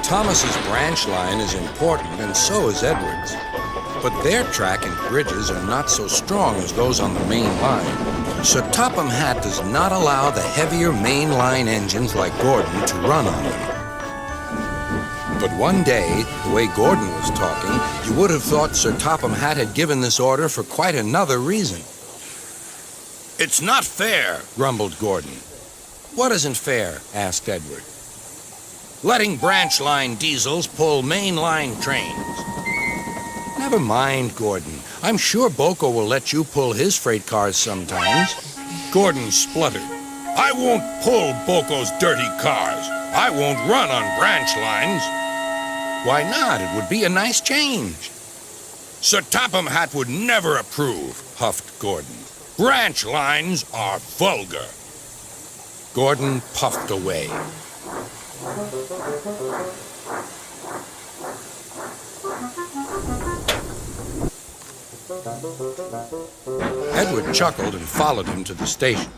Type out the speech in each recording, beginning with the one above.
Thomas's branch line is important, and so is Edward's. But their track and bridges are not so strong as those on the main line. So Topham Hatt does not allow the heavier main line engines like Gordon to run on them. But one day, the way Gordon was talking, you would have thought Sir Topham Hatt had given this order for quite another reason. "It's not fair," grumbled Gordon. "What isn't fair?" asked Edward. "Letting branch line diesels pull main line trains." "Never mind, Gordon. I'm sure Boko will let you pull his freight cars sometimes." Gordon spluttered. "I won't pull Boko's dirty cars. I won't run on branch lines." "Why not? It would be a nice change." "Sir Topham Hatt would never approve," huffed Gordon. "Branch lines are vulgar." Gordon puffed away. Edward chuckled and followed him to the station.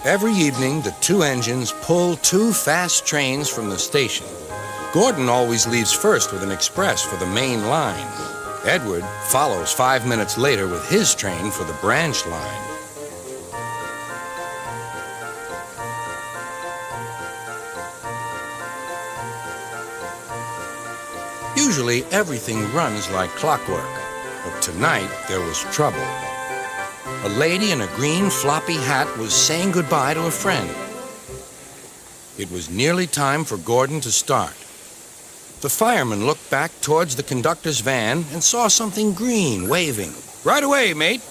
Every evening, the two engines pull two fast trains from the station. Gordon always leaves first with an express for the main line. Edward follows 5 minutes later with his train for the branch line. Usually, everything runs like clockwork, but tonight there was trouble. A lady in a green floppy hat was saying goodbye to a friend. It was nearly time for Gordon to start. The fireman looked back towards the conductor's van and saw something green waving. "Right away, mate."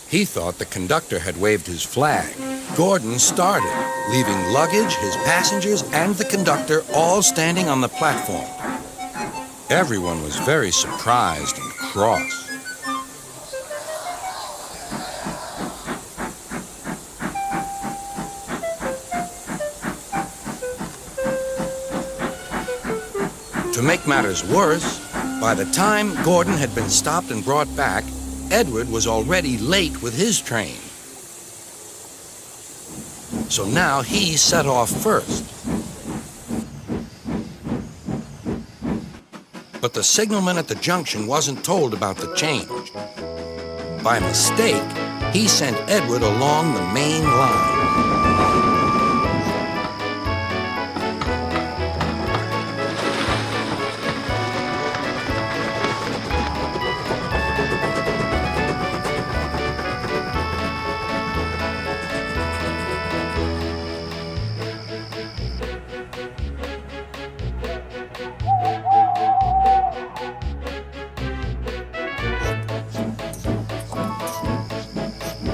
He thought the conductor had waved his flag. Gordon started, leaving luggage, his passengers, and the conductor all standing on the platform. Everyone was very surprised and cross. To make matters worse, by the time Gordon had been stopped and brought back, Edward was already late with his train. So now he set off first. But the signalman at the junction wasn't told about the change. By mistake, he sent Edward along the main line.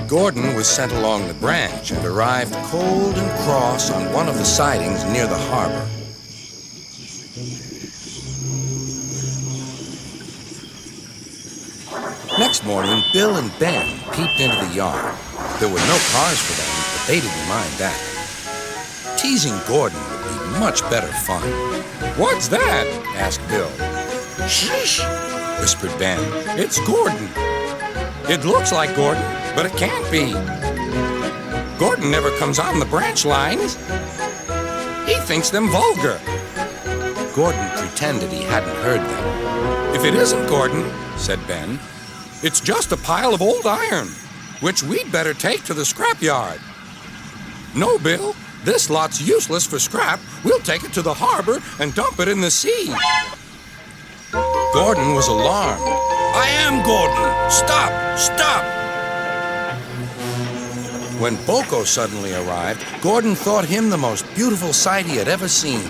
Gordon was sent along the branch and arrived cold and cross on one of the sidings near the harbor. Next morning, Bill and Ben peeped into the yard. There were no cars for them, but they didn't mind that. Teasing Gordon would be much better fun. "What's that?" asked Bill. "Shh," whispered Ben. "It's Gordon. It looks like Gordon, but it can't be. Gordon never comes on the branch lines. He thinks them vulgar." Gordon pretended he hadn't heard them. "If it isn't Gordon," said Ben, "it's just a pile of old iron, which we'd better take to the scrapyard." "No, Bill, this lot's useless for scrap. We'll take it to the harbor and dump it in the sea." Gordon was alarmed. "I am Gordon. Stop! Stop!" When Boko suddenly arrived, Gordon thought him the most beautiful sight he had ever seen.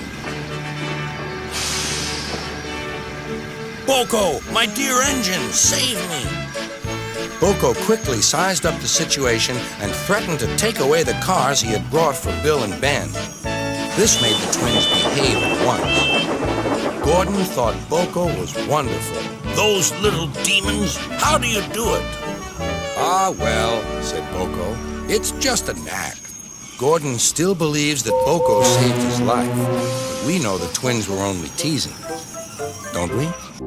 "Boko, my dear engine, save me!" Boko quickly sized up the situation and threatened to take away the cars he had brought for Bill and Ben. This made the twins behave at once. Gordon thought Boko was wonderful. "Those little demons, how do you do it?" "Ah, well," said Boko, "it's just a knack." Gordon still believes that Boko saved his life, but we know the twins were only teasing, don't we?